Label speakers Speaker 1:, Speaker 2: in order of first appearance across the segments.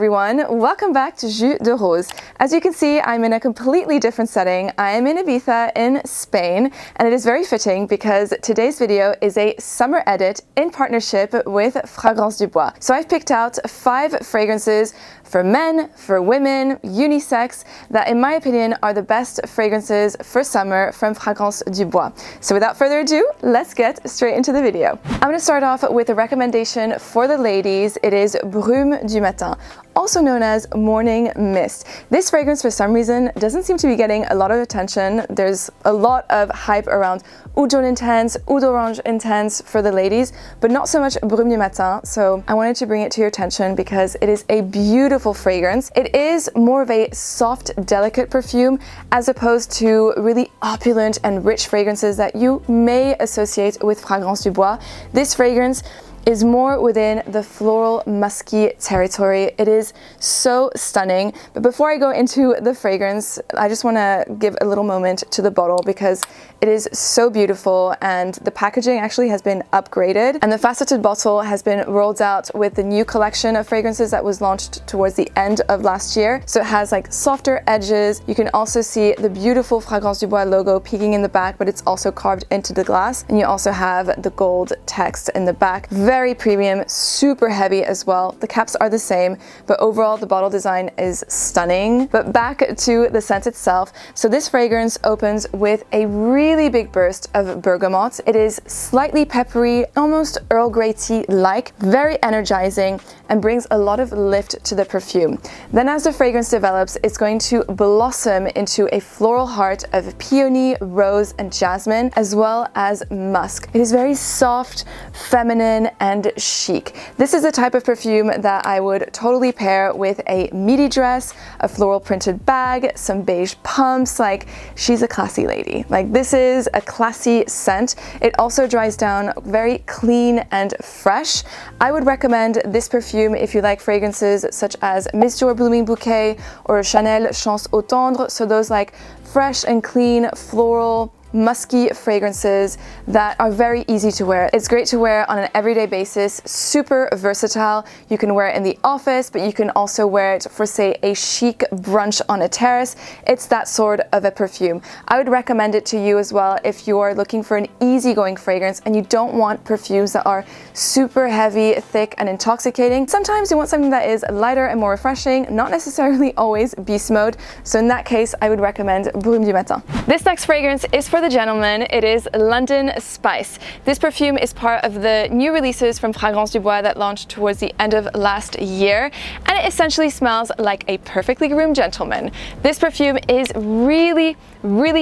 Speaker 1: everyone, welcome back to Jus de Rose. As you can see, I'm in a completely different setting. I am in Ibiza in Spain, and it is very fitting because today's video is a summer edit in partnership with Fragrance du Bois. So I've picked out 5 fragrances for men, for women, unisex, that in my opinion are the best fragrances for summer from Fragrance du Bois. So without further ado, let's get straight into the video. I'm going to start off with a recommendation for the ladies. It is Perfume du Matin, also known as Morning Mist. This fragrance for some reason doesn't seem to be getting a lot of attention. There's a lot of hype around Oud Jaune Intense, Oud Orange Intense for the ladies, but not so much Perfume du Matin. So I wanted to bring it to your attention because it is a beautiful fragrance. It is more of a soft, delicate perfume as opposed to really opulent and rich fragrances that you may associate with Fragrance du Bois. This fragrance is more within the floral musky territory. It is so stunning. But before I go into the fragrance, I just want to give a little moment to the bottle because it is so beautiful and the packaging actually has been upgraded, and the faceted bottle has been rolled out with the new collection of fragrances that was launched towards the end of last year. So it has like softer edges. You can also see the beautiful Fragrance du Bois logo peeking in the back, but it's also carved into the glass, and you also have the gold text in the back. Very premium, super heavy as well. The caps are the same, but overall the bottle design is stunning. But back to the scent itself. So this fragrance opens with a really big burst of bergamot. It is slightly peppery, almost Earl Grey tea-like, very energizing, and brings a lot of lift to the perfume. Then as the fragrance develops, it's going to blossom into a floral heart of peony, rose, and jasmine, as well as musk. It is very soft, feminine, and chic. This is the type of perfume that I would totally pair with a midi dress, a floral printed bag, some beige pumps. Like, she's a classy lady. Like, this is a classy scent. It also dries down very clean and fresh. I would recommend this perfume if you like fragrances such as Miss Dior Blooming Bouquet or Chanel Chance au Tendre. So those like fresh and clean floral musky fragrances that are very easy to wear. It's great to wear on an everyday basis, super versatile. You can wear it in the office, but you can also wear it for, say, a chic brunch on a terrace. It's that sort of a perfume. I would recommend it to you as well if you are looking for an easygoing fragrance and you don't want perfumes that are super heavy, thick, and intoxicating. Sometimes you want something that is lighter and more refreshing, not necessarily always beast mode. So in that case, I would recommend Perfume du Matin. This next fragrance is for the gentleman. It is London Spice. This perfume is part of the new releases from Fragrance du Bois that launched towards the end of last year, and it essentially smells like a perfectly groomed gentleman. This perfume is really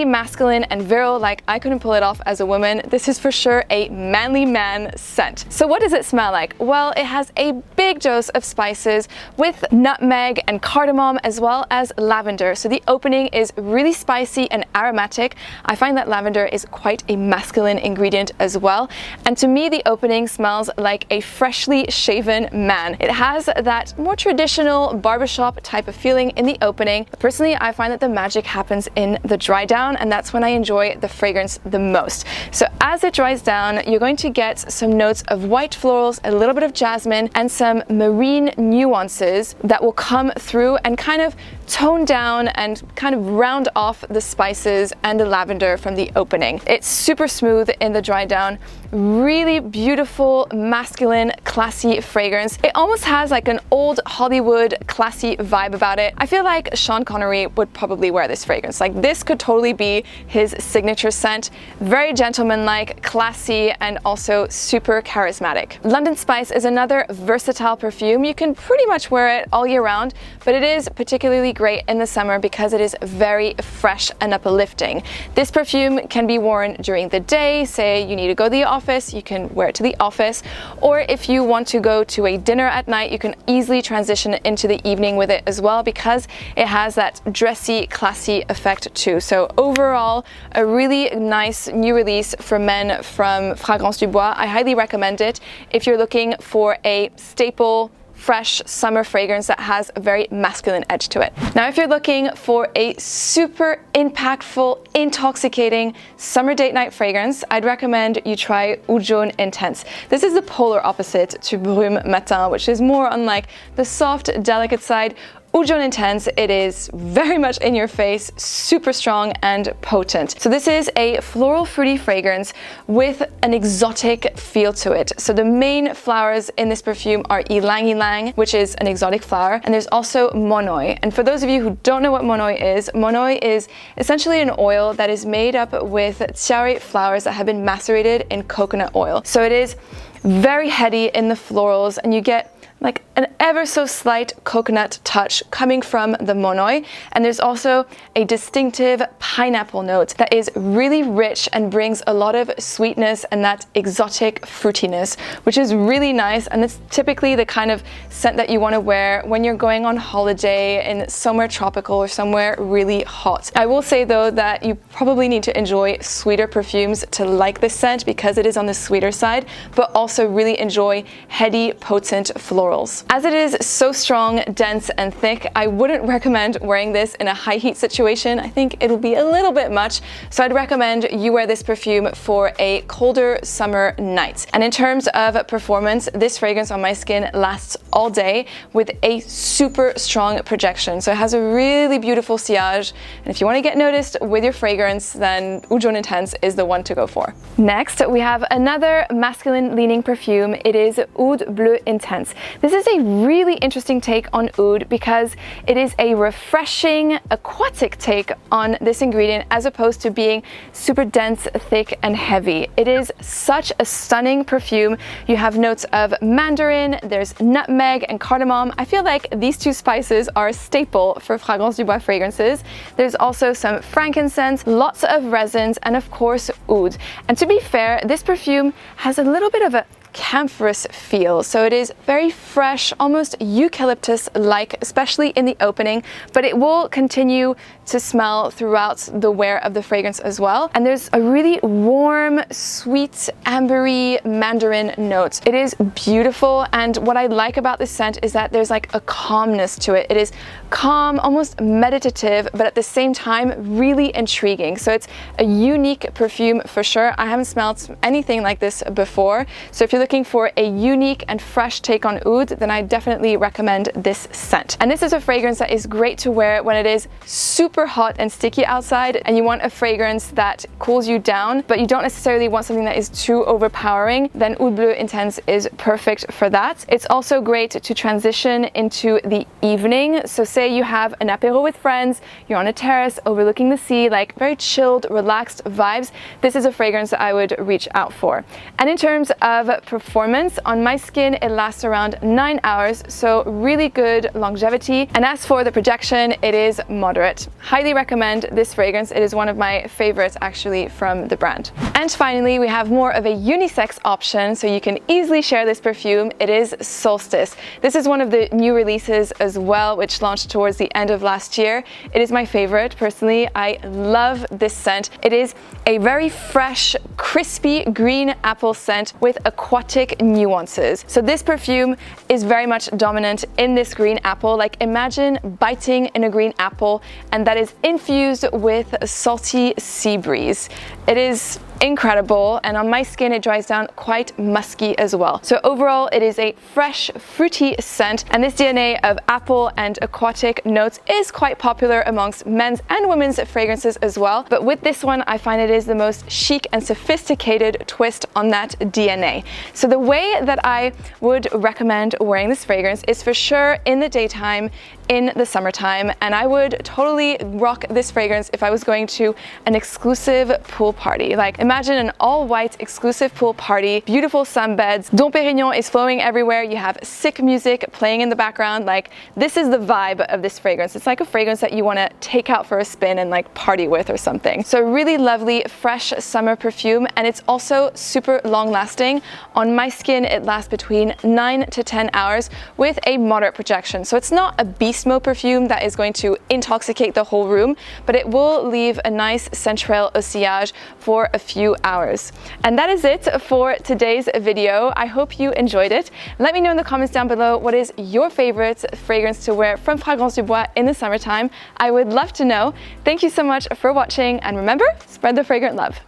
Speaker 1: masculine and virile. Like, I couldn't pull it off as a woman. This is for sure a manly man scent. So what does it smell like? Well, it has a big dose of spices with nutmeg and cardamom as well as lavender. So the opening is really spicy and aromatic. I find that lavender is quite a masculine ingredient as well. And to me, the opening smells like a freshly shaven man. It has that more traditional barbershop type of feeling in the opening. Personally, I find that the magic happens in the dry down, and that's when I enjoy the fragrance the most. So as it dries down, you're going to get some notes of white florals, a little bit of jasmine, and some marine nuances that will come through and kind of tone down and kind of round off the spices and the lavender from the opening. It's super smooth in the dry down, really beautiful, masculine, classy fragrance. It almost has like an old Hollywood classy vibe about it. I feel like Sean Connery would probably wear this fragrance. Like, this could totally be his signature scent. Very gentlemanlike, classy, and also super charismatic. London Spice is another versatile perfume. You can pretty much wear it all year round, but it is particularly great in the summer because it is very fresh and uplifting. This perfume can be worn during the day. Say you need to go to the office, you can wear it to the office. Or if you want to go to a dinner at night, you can easily transition into the evening with it as well because it has that dressy, classy effect too. So overall, a really nice new release for men from Fragrance du Bois. I highly recommend it if you're looking for a staple fresh summer fragrance that has a very masculine edge to it. Now, if you're looking for a super impactful, intoxicating summer date night fragrance, I'd recommend you try Oud Jaune Intense. This is the polar opposite to Brume Matin, which is more on like the soft, delicate side. Oud Jaune Intense, it is very much in your face, super strong and potent. So this is a floral fruity fragrance with an exotic feel to it. So the main flowers in this perfume are ylang ylang, which is an exotic flower, and there's also monoi. And for those of you who don't know what monoi is essentially an oil that is made up with tiare flowers that have been macerated in coconut oil. So it is very heady in the florals, and you get like an ever so slight coconut touch coming from the monoi, and there's also a distinctive pineapple note that is really rich and brings a lot of sweetness and that exotic fruitiness, which is really nice, and it's typically the kind of scent that you want to wear when you're going on holiday in somewhere tropical or somewhere really hot. I will say though that you probably need to enjoy sweeter perfumes to like this scent because it is on the sweeter side, but also really enjoy heady, potent florals. As it is so strong, dense, and thick, I wouldn't recommend wearing this in a high heat situation. I think it'll be a little bit much, so I'd recommend you wear this perfume for a colder summer night. And in terms of performance, this fragrance on my skin lasts all day with a super strong projection. So it has a really beautiful sillage, and if you want to get noticed with your fragrance, then Oud Jaune Intense is the one to go for. Next, we have another masculine leaning perfume. It is Oud Bleu Intense. This is a really interesting take on oud because it is a refreshing, aquatic take on this ingredient as opposed to being super dense, thick, and heavy. It is such a stunning perfume. You have notes of mandarin, there's nutmeg and cardamom. I feel like these two spices are a staple for Fragrance du Bois fragrances. There's also some frankincense, lots of resins, and of course oud. And to be fair, this perfume has a little bit of a camphorous feel, so it is very fresh, almost eucalyptus-like, especially in the opening, but it will continue to smell throughout the wear of the fragrance as well. And there's a really warm, sweet, ambery mandarin note. It is beautiful, and what I like about this scent is that there's like a calmness to it. It is calm, almost meditative, but at the same time really intriguing. So it's a unique perfume for sure. I haven't smelled anything like this before, so if you're looking for a unique and fresh take on oud, then I definitely recommend this scent. And this is a fragrance that is great to wear when it is super hot and sticky outside and you want a fragrance that cools you down, but you don't necessarily want something that is too overpowering. Then Oud Bleu Intense is perfect for that. It's also great to transition into the evening. So say you have an apéro with friends, you're on a terrace overlooking the sea, like very chilled, relaxed vibes. This is a fragrance that I would reach out for. And in terms of performance, on my skin it lasts around 9 hours, so really good longevity. And as for the projection, it is moderate. Highly recommend this fragrance. It is one of my favorites actually from the brand. And finally, we have more of a unisex option, so you can easily share this perfume. It is Solstice. This is one of the new releases as well, which launched towards the end of last year. It is my favorite personally. I love this scent. It is a very fresh, crispy green apple scent with aquatic nuances. So this perfume is very much dominant in this green apple. Like imagine biting in a green apple, and that is infused with a salty sea breeze. It is incredible, and on my skin it dries down quite musky as well. So overall it is a fresh, fruity scent, and this DNA of apple and aquatic notes is quite popular amongst men's and women's fragrances as well, but with this one I find it is the most chic and sophisticated twist on that DNA. So the way that I would recommend wearing this fragrance is for sure in the daytime, in the summertime, and I would totally rock this fragrance if I was going to an exclusive pool party. Like imagine an all-white exclusive pool party, beautiful sunbeds, Dom Pérignon is flowing everywhere, you have sick music playing in the background. Like this is the vibe of this fragrance. It's like a fragrance that you want to take out for a spin and like party with or something. So really lovely, fresh summer perfume, and it's also super long lasting. On my skin it lasts between 9 to 10 hours with a moderate projection. So it's not a beast mode perfume that is going to intoxicate the whole room, but it will leave a nice central au sillage for a few few hours. And that is it for today's video. I hope you enjoyed it. Let me know in the comments down below what is your favorite fragrance to wear from Fragrance du Bois in the summertime. I would love to know. Thank you so much for watching, and remember, spread the fragrant love.